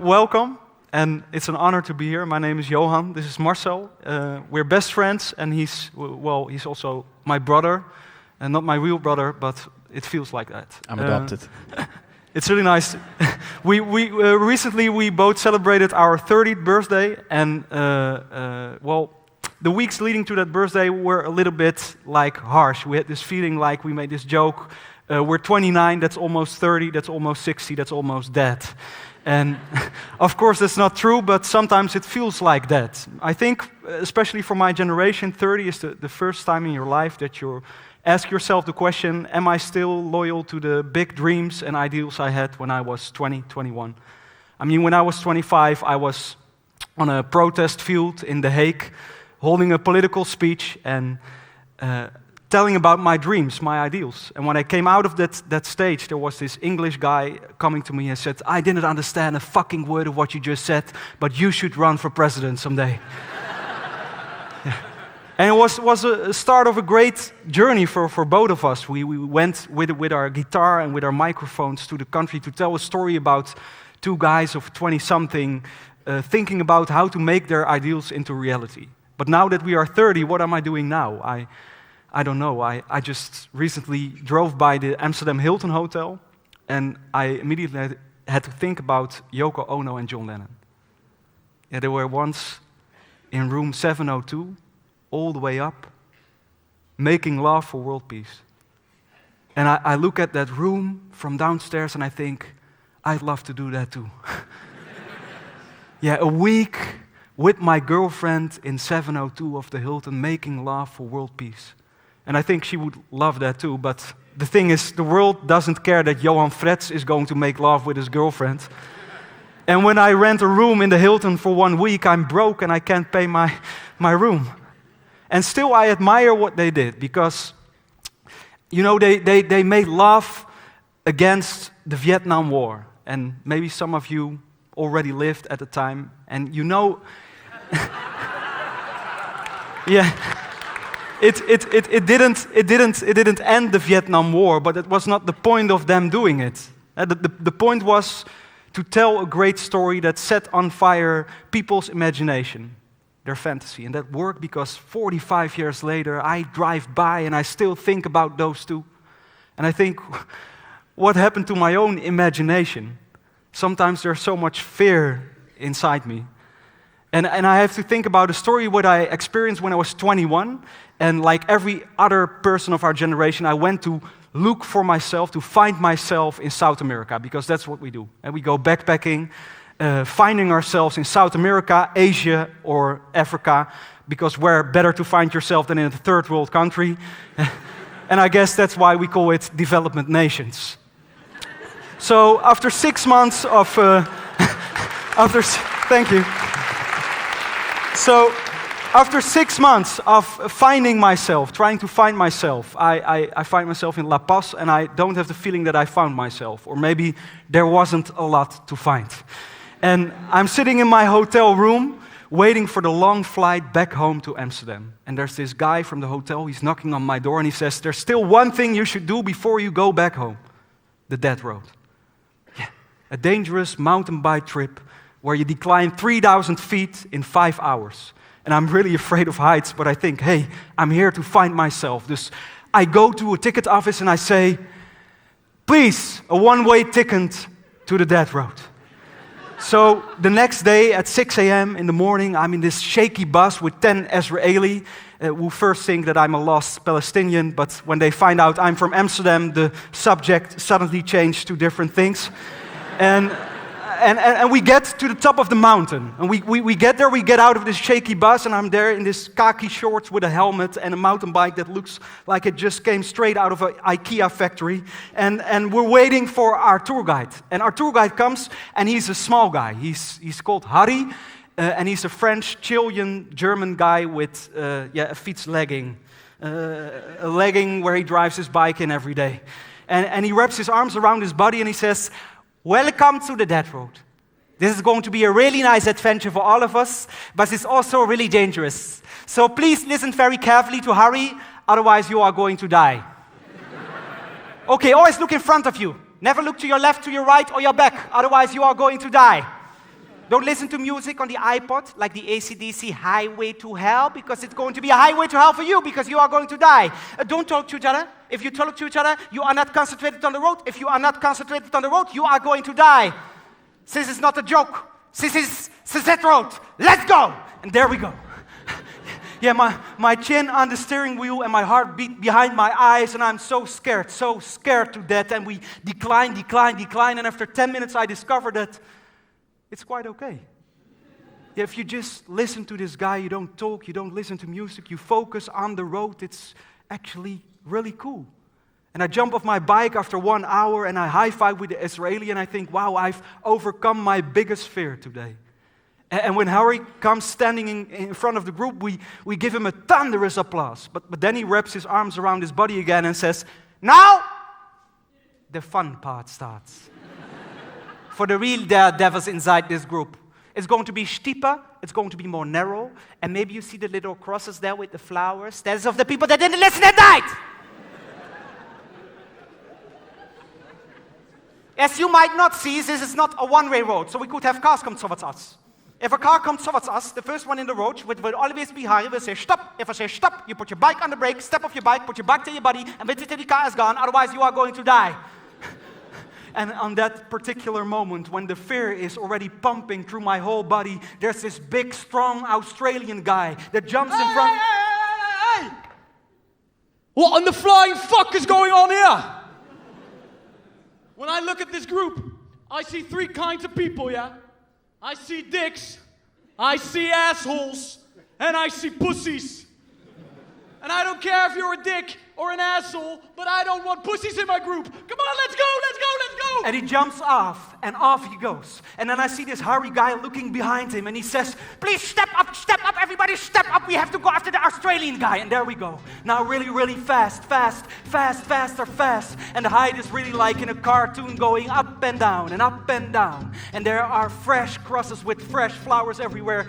welcome, and it's an honor to be here. My name is Johan, this is Marcel. We're best friends, and he's also my brother, and not my real brother, but it feels like that. I'm adopted. It's really nice. Recently we both celebrated our 30th birthday, and the weeks leading to that birthday were a little bit like harsh. We had this feeling like we made this joke. We're 29, that's almost 30, that's almost 60, that's almost dead. And of course that's not true, but sometimes it feels like that. I think, especially for my generation, 30 is the first time in your life that you ask yourself the question, am I still loyal to the big dreams and ideals I had when I was 20, 21? I mean, when I was 25, I was on a protest field in The Hague, holding a political speech and telling about my dreams, my ideals. And when I came out of that stage, there was this English guy coming to me and said, I didn't understand a fucking word of what you just said, but you should run for president someday. Yeah. And it was a start of a great journey for both of us. We went with our guitar and with our microphones to the country to tell a story about two guys of 20-something thinking about how to make their ideals into reality. But now that we are 30, what am I doing now? I don't know. I just recently drove by the Amsterdam Hilton Hotel, and I immediately had to think about Yoko Ono and John Lennon. Yeah, they were once in room 702, all the way up, making love for world peace. And I look at that room from downstairs and I think, I'd love to do that too. Yeah, a week with my girlfriend in 702 of the Hilton, making love for world peace. And I think she would love that too, but the thing is, the world doesn't care that Johan Fretz is going to make love with his girlfriend. And when I rent a room in the Hilton for 1 week, I'm broke and I can't pay my room. And still I admire what they did, because, you know, they made love against the Vietnam War. And maybe some of you already lived at the time, and you know, yeah, it didn't end the Vietnam War, but it was not the point of them doing it. The point was to tell a great story that set on fire people's imagination, their fantasy, and that worked because 45 years later I drive by and I still think about those two, and I think, what happened to my own imagination? Sometimes there's so much fear inside me. And I have to think about a story what I experienced when I was 21. And like every other person of our generation, I went to look for myself, to find myself in South America, because that's what we do. And we go backpacking, finding ourselves in South America, Asia, or Africa, because where better to find yourself than in a third world country. And I guess that's why we call it development nations. So after 6 months of, thank you. So after 6 months of finding myself, trying to find myself, I find myself in La Paz, and I don't have the feeling that I found myself, or maybe there wasn't a lot to find. And I'm sitting in my hotel room, waiting for the long flight back home to Amsterdam. And there's this guy from the hotel, he's knocking on my door, and he says, there's still one thing you should do before you go back home. The death road. Yeah, a dangerous mountain bike trip where you decline 3,000 feet in 5 hours. And I'm really afraid of heights, but I think, hey, I'm here to find myself. Dus I go to a ticket office and I say, please, a one-way ticket to the death road. So the next day at 6 a.m. in the morning, I'm in this shaky bus with 10 Israeli who first think that I'm a lost Palestinian, but when they find out I'm from Amsterdam, the subject suddenly changed to different things. And we get to the top of the mountain. And we get there, we get out of this shaky bus, and I'm there in this khaki shorts with a helmet and a mountain bike that looks like it just came straight out of an IKEA factory. And we're waiting for our tour guide. And our tour guide comes, and he's a small guy. He's called Harry, and he's a French, Chilean, German guy with a fietslegging. A legging where he drives his bike in every day. And he wraps his arms around his body and he says, welcome to the death road. This is going to be a really nice adventure for all of us, but it's also really dangerous. So please listen very carefully to Harry, otherwise you are going to die. Okay, always look in front of you. Never look to your left, to your right, or your back, otherwise you are going to die. Don't listen to music on the iPod, like the AC/DC Highway to Hell, because it's going to be a highway to hell for you, because you are going to die. Don't talk to each other. If you talk to each other, you are not concentrated on the road. If you are not concentrated on the road, you are going to die. This is not a joke. This is that road. Let's go! And there we go. Yeah, my chin on the steering wheel and my heart beat behind my eyes, and I'm so scared to death. And we decline, and after 10 minutes I discovered that it's quite okay. Yeah, if you just listen to this guy, you don't talk, you don't listen to music, you focus on the road, it's actually really cool. And I jump off my bike after 1 hour and I high-five with the Israeli and I think, wow, I've overcome my biggest fear today. And when Harry comes standing in front of the group, we give him a thunderous applause. But then he wraps his arms around his body again and says, now the fun part starts. For the real daredevils inside this group. It's going to be steeper, it's going to be more narrow, and maybe you see the little crosses there with the flowers. That is of the people that didn't listen at night. As you might not see, this is not a one-way road, so we could have cars come towards us. If a car comes towards us, the first one in the road will always be Harry, will say stop. If I say stop, you put your bike on the brake, step off your bike, put your back to your body, and wait until the car is gone, otherwise you are going to die. And on that particular moment, when the fear is already pumping through my whole body, there's this big, strong Australian guy that jumps in front. Hey! What in the flying fuck is going on here? When I look at this group, I see 3 kinds of people, yeah? I see dicks, I see assholes, and I see pussies. And I don't care if you're a dick or an asshole, but I don't want pussies in my group. Come on, let's go! And he jumps off, and off he goes. And then I see this Harry guy looking behind him, and he says, please step up, everybody step up. We have to go after the Australian guy. And there we go. Now really, really fast. And the height is really like in a cartoon going up and down. And there are fresh crosses with fresh flowers everywhere,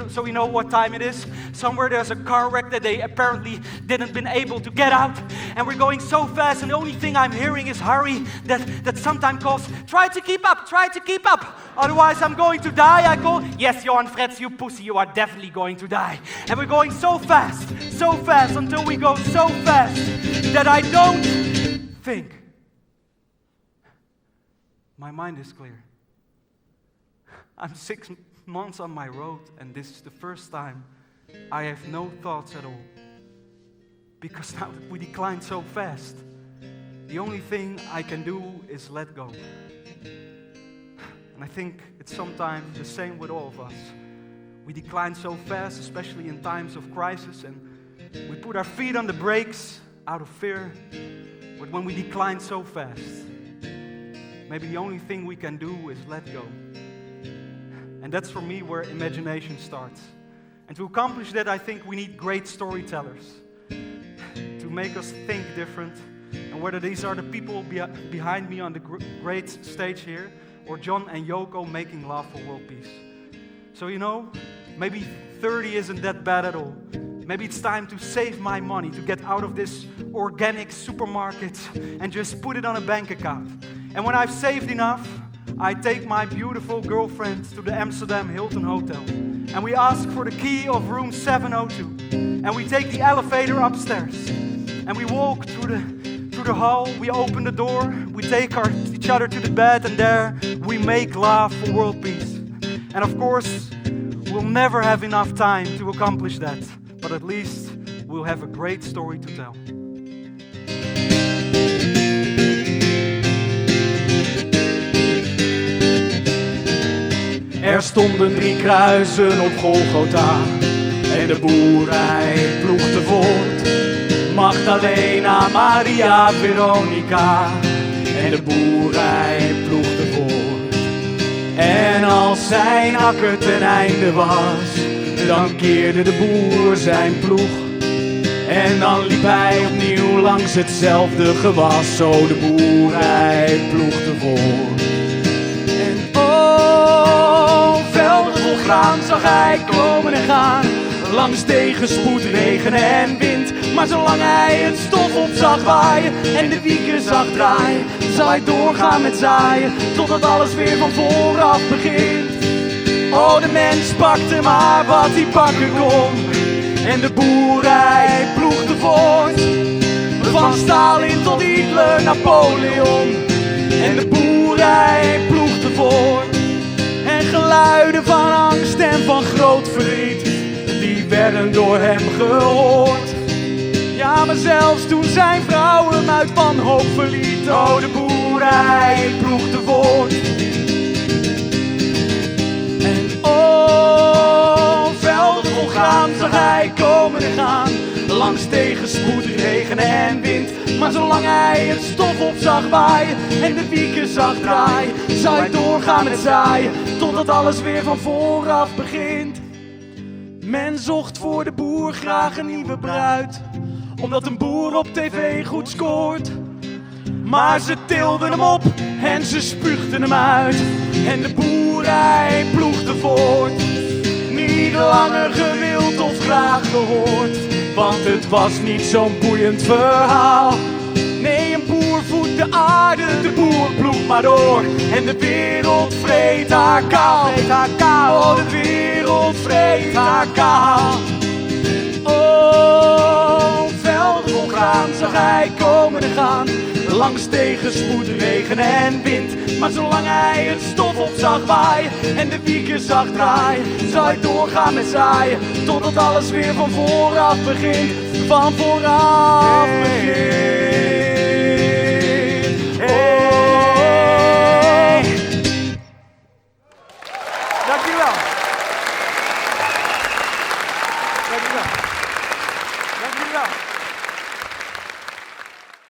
so we know what time it is. Somewhere there's a car wreck that they apparently didn't been able to get out. And we're going so fast, and the only thing I'm hearing is Harry that sometimes calls, try to keep up, otherwise I'm going to die. I call, yes, Johan Fretz, you pussy, you are definitely going to die. And we're going so fast, until we go so fast that I don't think. My mind is clear. I'm 6 months on my road, and this is the first time I have no thoughts at all. Because now that we decline so fast, the only thing I can do is let go. And I think it's sometimes the same with all of us. We decline so fast, especially in times of crisis, and we put our feet on the brakes out of fear. But when we decline so fast, maybe the only thing we can do is let go. And that's for me where imagination starts. And to accomplish that, I think we need great storytellers to make us think different. And whether these are the people behind me on the great stage here, or John and Yoko making love for world peace. So maybe 30 isn't that bad at all. Maybe it's time to save my money, to get out of this organic supermarket and just put it on a bank account. And when I've saved enough, I take my beautiful girlfriend to the Amsterdam Hilton Hotel. And we ask for the key of room 702. And we take the elevator upstairs. And we walk through the hall, we open the door, we take each other to the bed, and there we make love for world peace. And of course, we'll never have enough time to accomplish that, but at least we'll have a great story to tell. Er stonden 3 kruisen op Golgotha en de boerij ploegde voort. Magdalena, Maria, Veronica en de boerij ploegde voort. En als zijn akker ten einde was, dan keerde de boer zijn ploeg. En dan liep hij opnieuw langs hetzelfde gewas, zo de boerij ploegde voort. En velden vol graan zag hij komen en gaan, langs tegenspoed, regen en wind. Maar zolang hij het stof op zag waaien en de wieken zag draaien, zal hij doorgaan met zaaien, totdat alles weer van vooraf begint. Oh, de mens pakte maar wat hij pakken kon. En de boerderij ploegde voort. Van Stalin tot Hitler, Napoleon. En de boerderij ploegde voort. En geluiden van angst en van groot verdriet, die werden door hem gehoord. Ja, maar zelfs toen zijn vrouw hem uit wanhoop verliet. Oh, de boerderij ploegde voort. En oh, velden vol graan zag hij komen en gaan. Langs tegenspoed, regen en wind. Maar zolang hij het stof op zag waaien en de wieken zag draaien, zou hij doorgaan met zaaien, totdat alles weer van vooraf begint. Men zocht voor de boer graag een nieuwe bruid, omdat een boer op tv goed scoort. Maar ze tilden hem op en ze spuugden hem uit. En de boerderij ploegde voort. Niet langer gewild of graag gehoord, want het was niet zo'n boeiend verhaal. Nee, een boer voedt de aarde, de boer ploegt maar door. En de wereld vreet haar kaal. Oh, de wereld vreet haar kaal. Oh, velden vol graan zag hij komen en gaan. Langs tegenspoed, regen en wind. Maar zolang hij het stof op zag waaien en de wieken zag draaien, zou hij doorgaan met zaaien, totdat alles weer van vooraf begint. Van vooraf begint. Hey. Dankjewel. Dankjewel. Dankjewel.